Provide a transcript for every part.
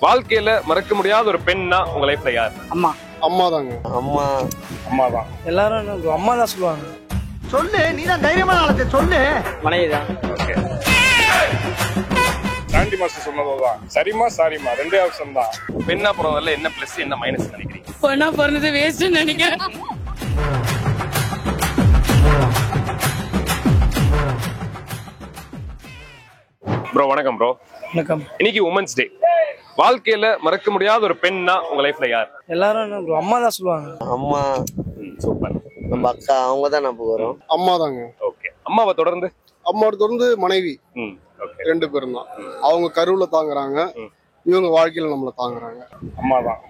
வாழ்க்கையில மறக்க முடியாத ஒரு பெண்ணா உங்க லைஃப்ல யார்? அம்மா. அம்மா தாங்க. அம்மா தான். எல்லாரும் அம்மா தான் சொல்லுவாங்க. சொல்லு, நீ தான் தைரியமான ஆளத்தை சொல்லு. மனைவி தான். ஓகே. சாண்டி மாஸ்டர் சொன்னதுதான் சரிமா சாரிமா ரெண்டே ஆப்ஷன் தான். பெண்ணா பிறந்ததுல என்ன பிளஸ் என்ன மைனஸ் நினைக்கிறீங்க? பொண்ணா பிறந்தது வேஸ்ட் நினைக்கிறேன். ப்ரோ வணக்கம் ப்ரோ. வணக்கம். இன்னைக்கு உமன்ஸ் டே. வாழ்க்கையில மறக்க முடியாத ஒரு பெண்ணா உங்க லைஃப்ல யார்? எல்லாரும் அம்மா தான் சொல்லுவாங்க. அம்மா சூப்பர். நம்ம அக்கா அவங்க தான் நம்ம வரும். அம்மா தாங்க. ஓகே. அம்மாவை தொடர்ந்து அம்மாவோட தொடர்ந்து மனைவி. ஓகே. 2 பேரும் தான். அவங்க கருவுல தாங்குறாங்க, இவங்க வாழ்க்கையில நம்மள தாங்குறாங்க. அம்மா தான்.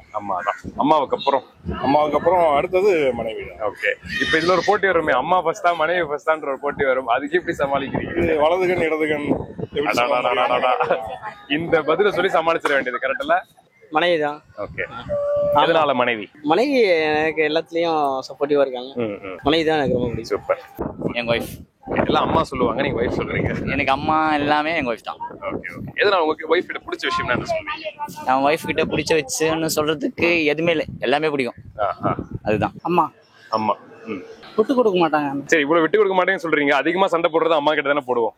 அம்மாவுக்கு அப்புறம் அடுத்தது மனைவி தான். ஓகே. இப்ப இதுல ஒரு போட்டி வருமே, அம்மா ஃபர்ஸ்டா மனைவி ஃபர்ஸ்டான்ற ஒரு போட்டி வரும். அதுக்கு எப்படி சமாளிக்கிறீங்க? இது வலதுகன் இடதுகன் இந்த பதில சொல்லி சமாளிச்சிட வேண்டியது கரெக்ட்ல? மனைவி தான். ஓகே. எதனால மனைவி? மனைவி எனக்கு எல்லாத்துலயும் சப்போர்ட்டிவா இருக்காங்க. மனைவி தான் எனக்கு ரொம்ப பிடிக்கும். சூப்பர். எங்க ஒய்ஃப். எல்லாம் அம்மா சொல்லுவாங்க, நீங்க ஒய்ஃப் சொல்றீங்க. எனக்கு அம்மா எல்லாமே எங்க ஒய்ஃப் தான். Okay okay. எதனால உங்களுக்கு ஒய்ஃப் கிட்ட பிடிச்ச விஷயம் என்ன சொல்லுவீங்க? நான் ஒய்ஃப் கிட்ட பிடிச்ச வச்சுன்னு சொல்றதுக்கு எதுவுமே இல்லை, எல்லாமே பிடிக்கும். அதுதான் அம்மா. அம்மா. விட்டு கொடுக்க மாட்டாங்க. சரி, இவ்வளவு விட்டு கொடுக்க மாட்டேன்னு சொல்றீங்க. அதிகமா சண்டை போடுறது அம்மா கிட்ட தானே போடுவோம்.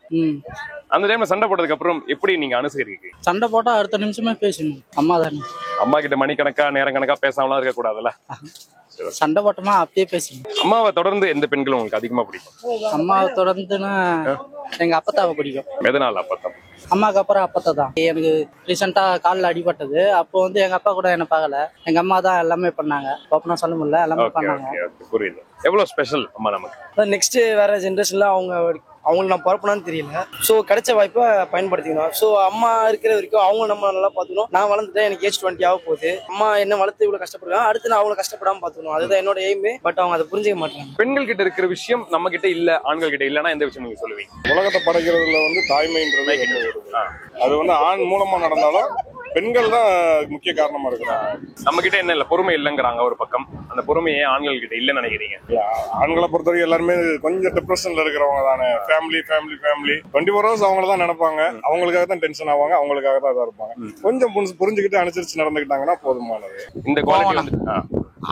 அந்த டைம்ல சண்டை போட்டதுக்கு அப்புறம் எப்படி நீங்க அனுசரிக்கிறீங்க? சண்டை போட்டா அடுத்த நிமிஷமே பேசணும். அம்மா தானே. அம்மா கிட்ட மணிக்கணக்கா நேரம் கணக்கா பேசாமலாம் இருக்க கூடாதுல்ல. சண்டை போட்டோமா அப்பயே பேசணும். அம்மாவை தொடர்ந்து எந்த பெண்கள் உங்களுக்கு அதிகமா பிடிக்கும்? அம்மாவை தொடர்ந்துன்னா எங்க அப்பத்தாவை பிடிக்கும். எதனால அப்பத்தா? அம்மாக்கு அப்புறம் அப்பத்தா தான். எனக்கு ரீசெண்டா காலில் அடிபட்டது. அப்போ வந்து எங்க அப்பா கூட என்ன பார்க்கல, எங்க அம்மா தான் எல்லாமே பண்ணாங்க. அப்பனா சொல்ல முடியல, எல்லாமே பண்ணாங்க. புரியுது. எவ்வளவு ஸ்பெஷல் அம்மா நமக்கு. நெக்ஸ்ட் வேற ஜென்ரேஷன்ல அவங்களுக்கு நான் பிறப்பனான்னு தெரியல. ஸோ கிடைச்ச வாய்ப்பை பயன்படுத்திக்கணும். ஸோ அம்மா இருக்கிற வரைக்கும் அவங்க நம்ம நல்லா பார்த்துக்கணும். நான் வளர்ந்துட்டேன், எனக்கு ஏஜ் 20 ஆக போகுது. அம்மா என்ன வளர்த்து இவ்வளவு கஷ்டப்படுறாங்க, அடுத்து நான் அவங்களை கஷ்டப்படாம பார்த்துக்கணும். அதுதான் என்னோட எய்மே. பட் அவங்க அதை புரிஞ்சுக்க மாட்டாங்க. பெண்கள் கிட்ட இருக்கிற விஷயம் நம்ம கிட்ட இல்ல, ஆண்கள் கிட்ட இல்லன்னா எந்த விஷயம் நீங்க சொல்லுவீங்க? உலகத்தை படைக்கிறதுல தாய்மைன்றது அது ஆண் மூலமா நடந்தாலும் பெண்கள் தான் முக்கிய காரணமா இருக்கிறாங்க. நம்ம கிட்ட என்ன இல்ல, பொறுமை இல்லைங்கிறாங்க ஒரு பக்கம். அந்த பொறுமையே ஆண்கள் கிட்ட இல்லன்னு நினைக்கிறீங்க? ஆண்களை பொறுத்தவரைக்கும் எல்லாருமே கொஞ்சம் டிப்ரெஷன்ல இருக்கிறவங்க தானே. ஃபேமிலி 24 hours அவங்கள தான் நினைப்பாங்க. அவங்களுக்காக தான் டென்ஷன் ஆவாங்க, அவங்களுக்காக தான் இதா இருப்பாங்க. கொஞ்சம் புரிஞ்சுக்கிட்டு அனுசரிச்சு நடந்துக்கிட்டாங்கன்னா போதுமானது. இந்த குவாலிட்டி வந்து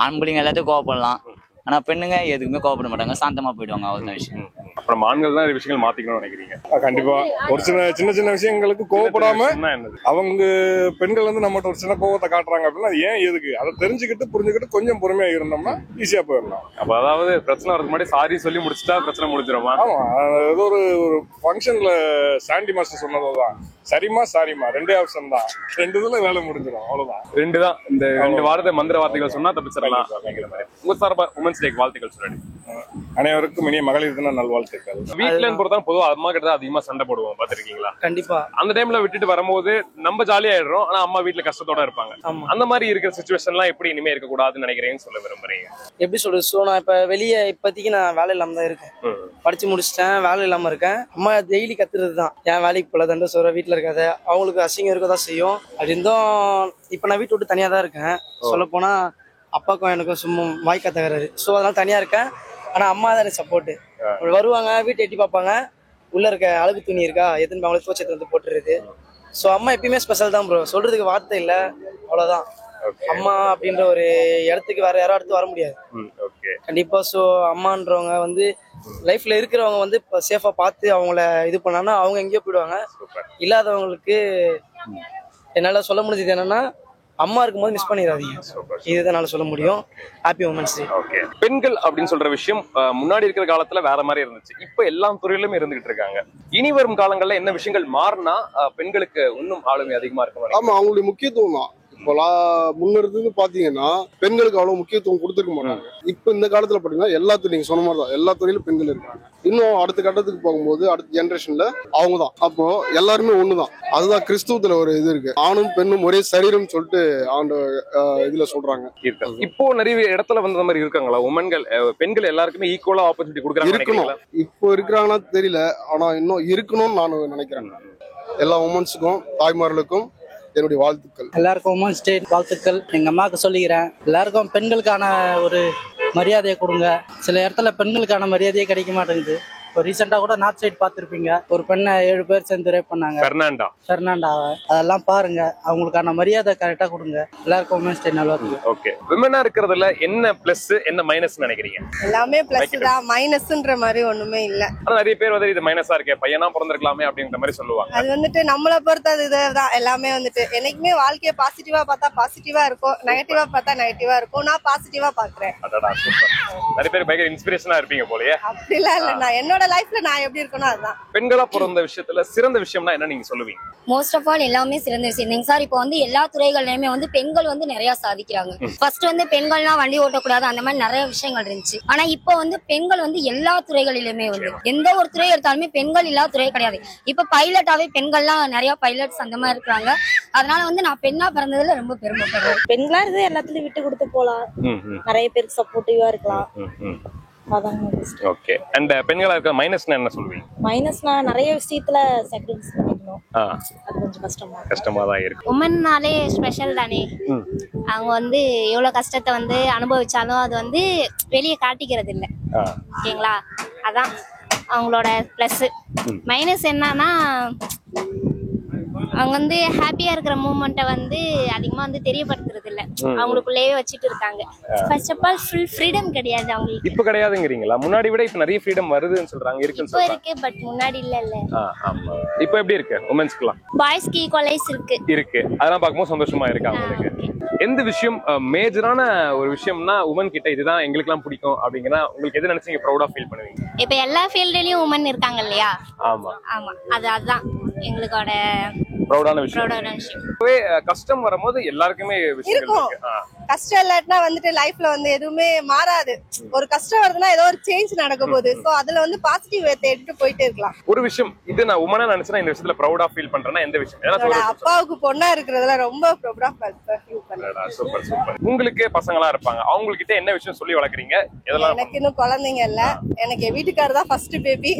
ஆண்பிள்ளைங்க எல்லாத்தையும் கோவப்படலாம், ஆனா பெண்ணுங்க எதுக்குமே கோவப்பட மாட்டாங்க, சாந்தமா போயிடுவாங்க. அவ்வளவுதான் விஷயம். அப்புறம் ஆண்கள் தான் விஷயங்கள் மாத்திக்கணும்னு நினைக்கிறீங்க? கண்டிப்பா. ஒரு சின்ன விஷயங்களுக்கு கோவப்படாம அவங்க பெண்கள் நம்மகிட்ட ஒரு சின்ன கோவத்தை காட்டுறாங்க அப்படின்னா அது ஏன் எதுக்கு அதை தெரிஞ்சுக்கிட்டு புரிஞ்சுக்கிட்டு கொஞ்சம் பொறுமையா இருந்தோம்னா ஈஸியா போயிடலாம். அப்ப அதாவது பிரச்சனை வரதுக்கு முன்னாடி சாரி சொல்லி முடிச்சுட்டா பிரச்சனை முடிஞ்சிருமா? ஆமா. ஏதோ ஒரு ஃபங்க்ஷன்ல சாண்டி மாஸ்டர் சொன்னதுதான் சரிமா சாரிமா ரெண்டே ஆப்ஷன் தான். 2 இதுல வேலை முடிஞ்சிடும், அவ்வளவுதான். 2 தான். இந்த 2 வார்த்தை மந்திர வார்த்தைகள் சொன்னா தப்பிச்சிடலாம். உங்க சார்பா உமன்ஸ் டே வாழ்த்துக்கள் சொல்லுங்க. அனைவருக்கும் இனிய மகளிர் தின நல்வாழ்த்துக்கள். வீட்டுல பொறுத்தா பொதுவா அம்மா கிட்ட தான் அதிகமா சண்டை போடுவோம், பாத்திருக்கீங்களா? கண்டிப்பா. அந்த டைம்ல விட்டுட்டு வரும்போது நம்ம ஜாலியாயிடுறோம், ஆனா அம்மா வீட்டுல கஷ்டத்தோட இருப்பாங்க. அந்த மாதிரி இருக்கிற சிச்சுவேஷன் எல்லாம் எப்படி இனிமே இருக்க கூடாதுன்னு நினைக்கிறேன்னு சொல்ல விரும்புறீங்க? எப்படி சொல்றது? ஸோ நான் இப்ப வெளியே இப்போதைக்கு நான் வேலை இல்லாம தான் இருக்கேன். படிச்சு முடிச்சிட்டேன், வேலை இல்லாம இருக்கேன். அம்மா டெய்லி கத்துறது தான், ஏன் வேலைக்கு போல தண்டை சொல்ற, வீட்டுல இருக்காத, அவங்களுக்கு அசிங்கம் இருக்கதான் செய்யும். அப்படி இருந்தும் இப்ப நான் வீட்டு விட்டு தனியா தான் இருக்கேன். சொல்ல போனா அப்பாக்கும் எனக்கும் சும்மா வாய்க்கா தகராறு. ஸோ அதனால தனியா இருக்கேன். ஆனா அம்மா தான் எனக்கு சப்போர்ட். வருவாங்க, வீட்டை எட்டி பார்ப்பாங்க, உள்ள இருக்க அழகு துணி இருக்கா எதுன்னு அவங்களுக்கு தோச்சத்தை வந்து போட்டுருது. ஸோ அம்மா எப்பயுமே ஸ்பெஷல் தான் ப்ரோ. சொல்றதுக்கு வார்த்தை இல்லை, அவ்வளவுதான். அம்மா அப்படின்ற ஒரு இடத்துக்கு வேற யாரும் அடுத்து வர முடியாது கண்டிப்பா. ஸோ அம்மான்றவங்க லைஃப்ல இருக்கிறவங்க சேஃபா பார்த்து அவங்கள இது பண்ணாங்கன்னா அவங்க எங்கேயோ போயிடுவாங்க. இல்லாதவங்களுக்கு என்னால சொல்ல முடிஞ்சது என்னன்னா, அம்மா இருக்கும்போது மிஸ் பண்ணிடாதீங்க. இதுதான் என்னால சொல்ல முடியும். ஹாப்பி உமன்ஸ் டே. பெண்கள் அப்படின்னு சொல்ற விஷயம் முன்னாடி இருக்கிற காலத்துல வேற மாதிரி இருந்துச்சு, இப்ப எல்லா துறையிலும் இருந்துகிட்டு இருக்காங்க. இனி வரும் காலங்கள்ல என்ன விஷயங்கள் மாறினா பெண்களுக்கு இன்னும் ஆளுமை அதிகமா இருக்கும்? ஆமா, அவங்களுடைய முக்கியத்துவம் தான். முன்னிருந்து பாத்தீங்கன்னா பெண்களுக்கு அவ்வளவு முக்கியத்துவம் கொடுத்துருக்க மாட்டாங்க. இப்ப இந்த காலத்துல பாத்தீங்கன்னா எல்லா துறையும் நீங்க சொன்ன மாதிரிதான், எல்லா துறையிலும் பெண்கள் இருக்காங்க. இன்னும் அடுத்த கட்டத்துக்கு போகும்போது அடுத்த ஜெனரேஷன்ல அவங்க தான். அப்போ எல்லாருமே ஒண்ணுதான். அதுதான் கிறிஸ்துவத்துல ஒரு இது இருக்கு, ஆணும் பெண்ணும் ஒரே சரீரம் சொல்லிட்டு ஆண்டு இதுல சொல்றாங்க. இப்போ நிறைய இடத்துல வந்த மாதிரி இருக்காங்களா பெண்கள் எல்லாருக்குமே ஈக்குவலா ஆப்பர்ச்சுனிட்டி கொடுக்குறாங்க? இருக்கணும். இப்போ இருக்கிறாங்கன்னா தெரியல, ஆனா இன்னும் இருக்கணும்னு நான் நினைக்கிறேன். எல்லா உமன்ஸுக்கும் தாய்மார்களுக்கும் என்னுடைய வாழ்த்துக்கள். எல்லாருக்கும் உமன்ஸ் டே வாழ்த்துக்கள். எங்க அம்மாவுக்கு சொல்லிக்கிறேன், எல்லாருக்கும் பெண்களுக்கான ஒரு மரியாதையை கொடுங்க. சில இடத்துல பெண்களுக்கான மரியாதையே கிடைக்க மாட்டேங்குது. இப்போ ரீசெண்டா கூட நார்த் சைடு பாத்திருப்பீங்க, ஒரு பெண்ணை 7 பேர் சேர்ந்து ரேப் பண்ணாங்க, பெர்னாண்டாவை. அதெல்லாம் பாருங்க, அவங்களுக்கான மரியாதை கரெக்டா கொடுங்க. எல்லாருக்கும் உமன்ஸ் டே நல்வாழ்த்துக்கள். ஓகே, விமனா இருக்கிறதுல என்ன பிளஸ் என்ன மைனஸ் நினைக்கிறீங்க? எல்லாமே பிளஸ் தான், மைனஸ்ன்ற மாதிரி ஒண்ணுமே இல்ல. ஆனா நிறைய பேர் வந்து இது மைனஸா இருக்கே, பையனா பிறந்திருக்கலாமே அப்படின்ற மாதிரி சொல்லுவாங்க. அது வந்துட்டு நம்மளை பொறுத்தது இதுதான். எல்லாமே வந்துட்டு என்னைக்குமே வாழ்க்கைய பாசிட்டிவா பார்த்தா பாசிட்டிவா இருக்கும், நெகட்டிவா பார்த்தா நெகட்டிவா இருக்கும். நான் பாசிட்டிவா பாக்குறேன். நிறைய பேர் பயங்கர இன்ஸ்பிரேஷனா இருப்பீங்க போலயே. அப்படிலாம் இல்ல, நான் என்னோட லைஃப்ல நான் எப்படி இருக்கணும் அதுதான். பெண்களா பிறந்த விஷயத்துல சிறந்த விஷயம்னா என்ன நீங்க சொல்லுவீங்க? மோஸ்ட் ஆஃப் ஆல் எல்லாமே சிறந்த விஷயம் சார். இப்போ வந்து எல்லா துறைகள்லயுமே வந்து பெண்கள் வந்து நிறைய சாதிக்கிறாங்க. ஃபர்ஸ்ட் வந்து பெண்கள்லாம் வண்டி ஓட்டக்கூடாது அந்த மாதிரி நிறைய விஷயங்கள் இருந்துச்சு. ஆனா இப்போ வந்து பெண்கள் வந்து எல்லா துறைகளிலுமே வந்து எந்த ஒரு துறை எடுத்தாலுமே பெண்கள் இல்லாத துறை கிடையாது. இப்ப பைலட்டாவே பெண்கள்லாம் நிறைய பைலட்ஸ் அந்த மாதிரி இருக்கிறாங்க. அதனால வந்து நான் பெண்ணா பிறந்ததுல ரொம்ப பெருமைப்படுறேன். பெண்களா இருந்து எல்லாத்துலயும் விட்டு கொடுத்து போலாம், நிறைய பேருக்கு சப்போர்ட்டிவா இருக்கலாம். ஓகே, அண்ட் பெண்களா இருக்க மைனஸ்னா என்ன சொல்வீங்க? மைனஸ்னா நிறைய விஷயத்துல சாக்ரிஃபைஸ் பண்ணிக்கணும், அது கொஞ்சம் கஷ்டமா தான் இருக்கு. உமன்னாலே ஸ்பெஷல் தானே. அவங்க வந்து எவ்வளவு கஷ்டத்தை வந்து அனுபவிச்சாலும் அது வந்து வெளியே காட்டிக்கிறது இல்லை. ஓகேங்களா, அதான் அவங்களோட பிளஸ். மைனஸ் என்னன்னா அவங்க வந்து ஹாப்பியா இருக்கிற மூமெண்ட்டை வந்து அதிகமா வந்து தெரியப்படுத்துறது இல்ல, அவங்களுக்குள்ளேயே வச்சுட்டு இருக்காங்க. First of all full freedom கிடையாது அவங்களுக்கு. இப்ப கிடையாதுங்கறீங்களா? முன்னாடி விட இப்ப நிறைய ஃப்ரீடம் வருதுன்னு சொல்றாங்க, இருக்குன்னு சொல்றாங்க. இப்ப இருக்கு, பட் முன்னாடி இல்ல. ஆமா, இப்ப எப்படி இருக்கு உமன்ஸ்க்குலாம்? பாய்ஸ்க்கு ஈக்குவலைஸ் இருக்கு. அதெல்லாம் பார்க்கும்போது சந்தோஷமா இருக்கு அவங்களுக்கு. எந்த விஷயம் மேஜரான ஒரு விஷயம்னா உமன் கிட்ட இதுதான் எங்களுக்குலாம் பிடிக்கும் அப்படிங்கனா உங்களுக்கு எது நினைச்சீங்க ப்ரௌடா ஃபீல் பண்ணுவீங்க? இப்ப எல்லா ஃபீல்ட்லயும் உமன் இருக்காங்க இல்லையா? ஆமா, அதுதான் எங்களோட ப்ரௌடான விஷயம். கஷ்டம் வரும்போது எல்லாருக்குமே விஷயம் இருக்கு. கஷ்டம் இல்லாட்டினா வந்துட்டு லைஃப்ல வந்து எதுவுமே மாறாது. ஒரு கஷ்டம் வருதுன்னா ஏதோ ஒரு சேஞ்ச் நடக்க போகுது. சோ அதுல வந்து பாசிட்டிவ் எடுத்துட்டு போயிட்டே இருக்கலாம். ஒரு விஷயம் இது நான் உமனா நினைச்சேன்னா இந்த விஷயத்துல ப்ரௌடா ஃபீல் பண்றேன்னா எந்த விஷயம்? அப்பாவுக்கு பொண்ணா இருக்கிறதுல ரொம்ப ப்ரௌடா ஃபீல் பண்றேன். Super super. உங்களுக்கு பசங்களா இருப்பாங்க, அவங்க கிட்ட என்ன விஷயம் சொல்லி வளர்க்குறீங்க? இதெல்லாம் எனக்கு இன்னும் குழந்தைங்க இல்ல, எனக்கு என் வீட்டுக்காரர் தான் ஃபர்ஸ்ட் பேபி.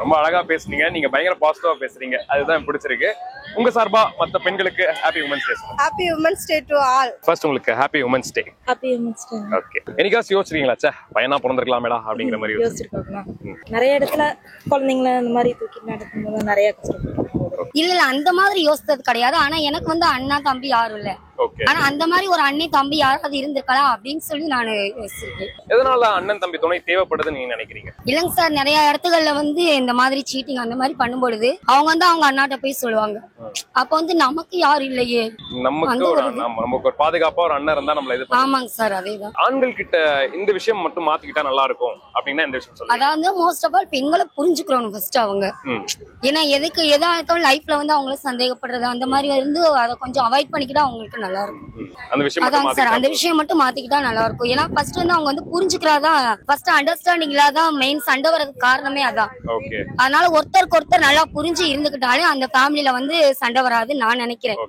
ரொம்ப அழகா பேசுனீங்க, நீங்க பயங்கர பாசிட்டிவா பேசுறீங்க, அதுதான் பிடிச்சிருக்கு. உங்க சார்பா மத்த பெண்களுக்கு happy women's day. Happy women's day to all. First உங்களுக்கு happy women's day. Happy women's day. Okay, என்னைக்காச்சும் யோசிச்சிருக்கீங்களா ச்சே பையனா பிறந்திருக்கலாமேடா அப்படிங்கிற மாதிரி? யோசிச்சிருக்கோம். நிறைய இடத்துல குழந்தைங்களை அந்த மாதிரி தூக்கி நடக்கும்போது நிறைய கஷ்டப்பட்டோம். இல்ல அந்த மாதிரி யோசிச்சது கிடையாது. ஆனா எனக்கு வந்து அண்ணா தம்பி யாரும் இல்ல. ஆனா அந்த மாதிரி ஒரு அண்ணி தம்பி யாராவது இருந்திருக்கலாம் அப்படின்னு சொல்லி நான் யோசிச்சிருக்கேன். எதனால அண்ணன் தம்பி துணை தேவைப்படுதுன்னு நீங்க நினைக்கிறீங்க? இல்லங்க சார், நிறைய இடத்துகள்ல வந்து இந்த மாதிரி சீட்டிங் அந்த மாதிரி பண்ணும்பொழுது அவங்க வந்து அவங்க அண்ணாட்ட போய் சொல்லுவாங்க. அப்ப வந்து நமக்கு யாரும் இல்லையே, நமக்கு ஒரு பாதுகாப்பா ஒரு அண்ணன் இருந்தா நம்மள இது. ஆமாங்க சார், அதேதான். ஆண்கள் கிட்ட இந்த விஷயம் மட்டும் மாத்திக்கிட்டா நல்லா இருக்கும் அப்படின்னா இந்த விஷயம் சொல்லுங்க. அதாவது மோஸ்ட் ஆஃப் ஆல் பெண்களை புரிஞ்சுக்கிறோம் ஃபர்ஸ்ட் அவங்க. ஏன்னா எதுக்கு எதாவது லைஃப்ல வந்து அவங்கள சந்தேகப்படுறது அந்த மாதிரி வந்து அதை கொஞ்சம் அவாய்ட் பண்ணிக்கிட்டா அவங்களுக்கு நல்லா இருக்கும். அந்த விஷயம் அதான் சார், அந்த விஷயம் மட்டும் மாத்திக்கிட்டா நல்லா இருக்கும். ஏன்னா ஃபர்ஸ்ட் வந்து அவங்க வந்து புரிஞ்சுக்கிறாதான், ஃபர்ஸ்ட் அண்டர்ஸ்டாண்டிங்ல தான் மெயின் சண்டை வரதுக்கு காரணமே அதான். அதனால ஒருத்தருக்கு ஒருத்தர் நல்லா புரிஞ்சு இருந்துக்கிட்டாலே அந்த ஃபேமிலில வந்து சண்டை வராது நான் நினைக்கிறேன்.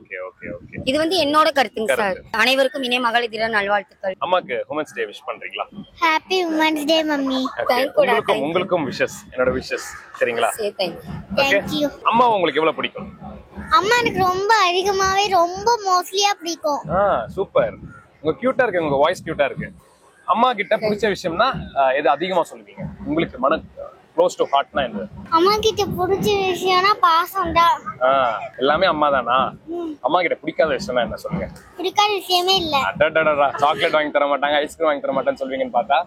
இது வந்து என்னோட கருத்துங்க சார். அனைவருக்கும் இணைய மகளிர் தின நல்வாழ்த்துக்கள். அம்மாக்கு உமன்ஸ் டே விஷ் பண்றீங்களா? ஹாப்பி உமன்ஸ் டே மம்மி. உங்களுக்கும் விஷஸ், என்னோட விஷஸ். சரிங்களா? Thank you. அம்மா உங்களுக்கு எவ்வளவு பிடிக்கும்? அம்மா எனக்கு ரொம்ப அதிகமாவே ரொம்ப மோஸ்ட்லியா பிடிக்கும். சூப்பர். உங்க கியூட்டா இருக்கு, உங்க வாய்ஸ் கியூட்டா இருக்கு. அம்மா கிட்ட பிடிச்ச விஷயம்னா எது அதிகமா சொல்லுவீங்க? உங்களுக்கு மன க்ளோஸ் டு ஹார்ட்னா என்ன? அம்மா கிட்ட பிடிச்ச விஷயம்னா பாசம் தான். எல்லாமே அம்மா தானா? அம்மா கிட்ட பிடிக்காத விஷயம்னா என்ன சொல்லுங்க? பிடிக்காத விஷயமே இல்ல. அடடடடா, சாக்லேட் வாங்கி தர மாட்டாங்க, ஐஸ்கிரீம் வாங்கி தர மாட்டேன்னு சொல்வீங்கன்னு பார்த்தா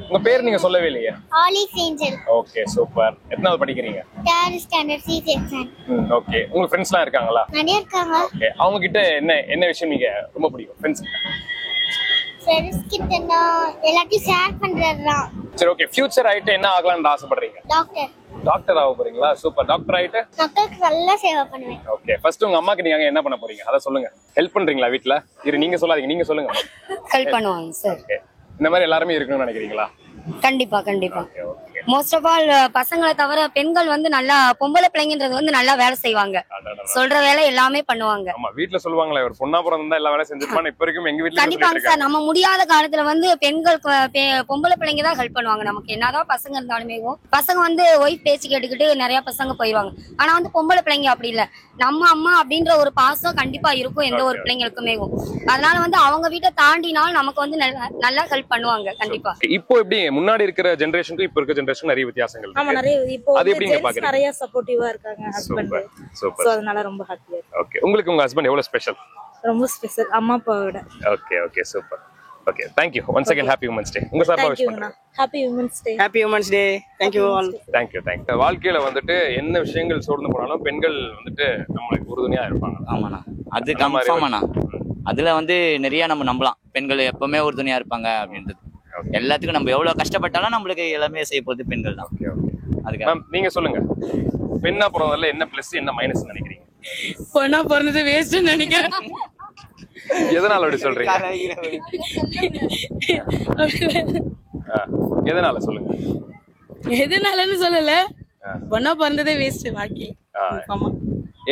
உங்க பேர் நீங்க சொல்லவே இல்லையே. Alice angel. Okay, super. எத்தனாவது படிக்கிறீங்க? 3rd standard C section. Okay, உங்க ஃப்ரெண்ட்ஸ்லாம் இருக்காங்களா? நிறைய இருக்காங்க. ஓகே, அவங்க கிட்ட என்ன விஷயம் நீங்க ரொம்ப பிடிக்கும் ஃப்ரெண்ட்ஸ் கிட்ட? ஃப்ரெண்ட்ஸ் கிட்ட நான் எல்லாத்தையும் ஷேர் பண்றதுதான். சரி, ஓகே. ஃபியூச்சர் ஆயிட்டு என்ன ஆகலாம்னு ஆசைப்படுறீங்க? டாக்டர் ஆக போறீங்களா? சூப்பர். டாக்டர் ஆயிட்டு மக்களுக்கு நல்ல சேவை பண்ணுவேன். ஓகே, ஃபர்ஸ்ட் உங்க அம்மாக்கு நீங்க என்ன பண்ண போறீங்க அத சொல்லுங்க. ஹெல்ப் பண்றீங்களா வீட்ல? நீங்க சொல்லாதீங்க, நீங்க சொல்லுங்க. ஹெல்ப் பண்ணுவாங்க சார். ஓகே, இந்த மாதிரி எல்லாரும் இருக்கணும்னு நினைக்கிறீங்களா? கண்டிப்பா கண்டிப்பா. மோஸ்ட் ஆஃப் ஆல் பசங்களை தவிர பெண்கள் வந்து நல்லா, பொம்பளை பிள்ளைங்கன்றது வந்து நல்லா வேலை செய்வாங்க, சொல்ற வேலை எல்லாமே பண்ணுவாங்க. ஆமா, வீட்ல சொல்லுவாங்களே ஒரு பொண்ணா பிறந்தா எல்லா வேலையும் செஞ்சிருப்பாங்க. இப்ப வரைக்கும் எங்க வீட்ல கண்டிப்பாங்க சார். நம்ம முடியாத காலத்துல வந்து பெண்கள் பொம்பளை பிள்ளைங்க தான் ஹெல்ப் பண்ணுவாங்க நமக்கு. என்னதான் பசங்க இருந்தாலுமே பசங்க வந்து ஒய்ஃப் பேச்சு கேட்டுக்கிட்டு நிறைய பசங்க போயிடுவாங்க. ஆனா வந்து பொம்பளை பிள்ளைங்க அப்படி இல்ல, நம்ம அம்மா அப்படின்ற ஒரு பாசம் கண்டிப்பா இருக்கும் எந்த ஒரு பிள்ளைங்களுக்குமே. அதனால வந்து அவங்க வீட்டை தாண்டினாலும் நமக்கு வந்து நல்லா ஹெல்ப் பண்ணுவாங்க கண்டிப்பா. இப்போ எப்படி முன்னாடி இருக்கிற ஜெனரேஷனுக்கு இப்ப இருக்க ஜெனரேஷன் நிறைய வித்தியாசங்கள் ஆமா இருக்கு. நிறைய இப்போ அது எப்படி நீங்க ஜென்ஸ் பாக்குறீங்க? நிறைய சப்போர்ட்டிவா இருக்காங்க ஹஸ்பண்ட். Super super. சோ அதனால ரொம்ப ஹாப்பியா இருக்கு. ஓகே, உங்களுக்கு உங்க ஹஸ்பண்ட் எவ்வளவு ஸ்பெஷல்? ரொம்ப ஸ்பெஷல் அம்மா அப்பாவோட. Okay okay super. Okay, thank you once again. Happy Women's Day. உங்க சார்பா விஷ் பண்றேன். Happy women's day. Happy women's டே. Thank you all. தேங்க்யூ. வாழ்க்கையில வந்துட்டு என்ன விஷயங்கள் சோர்ந்து போனாலும் பெண்கள் வந்துட்டு நம்மளுக்கு உறுதுணையா இருப்பாங்க. ஆமாண்ணா, அது கன்ஃபார்மாண்ணா. அதுல வந்து நிறைய நம்ம நம்பலாம், பெண்கள் எப்பவுமே உறுதுணையா இருப்பாங்க அப்படின்றது. எல்லாத்துக்கும் நம்ம எவ்வளவு கஷ்டப்பட்டாலும் நம்மளுக்கு எல்லாமே செய்ய போகுது பெண்கள் தான். அதுக்கு மேம் நீங்க சொல்லுங்க, பெண்ணா பிறந்ததுல என்ன பிளஸ் என்ன மைனஸ் நினைக்கிறீங்க? பொண்ணா பிறந்தது வேஸ்ட் நினைக்கிறேன். எதனால அப்படி சொல்றீங்க? எதனால சொல்லுங்க? எதனாலன்னு சொல்லல, பொண்ணா பிறந்ததே வேஸ்ட் வாழ்க்கையில. ஆமா.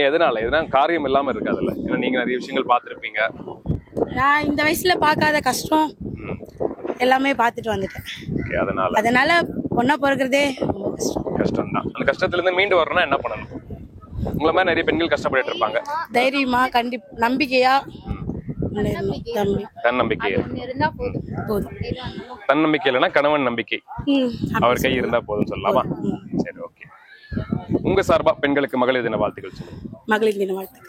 எதனால? எதனா காரியம் இல்லாம இருக்காதுல்ல? ஏன்னா நீங்க நிறைய விஷயங்கள் பார்த்திருப்பீங்க. நான் இந்த வயசுல பார்க்காத கஷ்டம் எல்லாமே பார்த்துட்டு வந்துட்டேன். அதனால பொண்ணா பிறக்கிறதே ரொம்ப கஷ்டம் தான். அந்த கஷ்டத்துல இருந்து மீண்டு வரணும்னா என்ன பண்ணணும்? உங்களை மாதிரி நிறைய பெண்கள் கஷ்டப்பட்டு இருப்பாங்க. தைரியமா நம்பிக்கையா தன்னம்பிக்கை. தன்னம்பிக்கை இல்லைன்னா கணவன் நம்பிக்கை, அவர் கை இருந்தா போதும் சொல்லலாமா? சரி, ஓகே. உங்க சார்பா பெண்களுக்கு மகளிர் தின வாழ்த்துக்கள் சொல்லுங்க. மகளிர் தின வாழ்த்துக்கள்.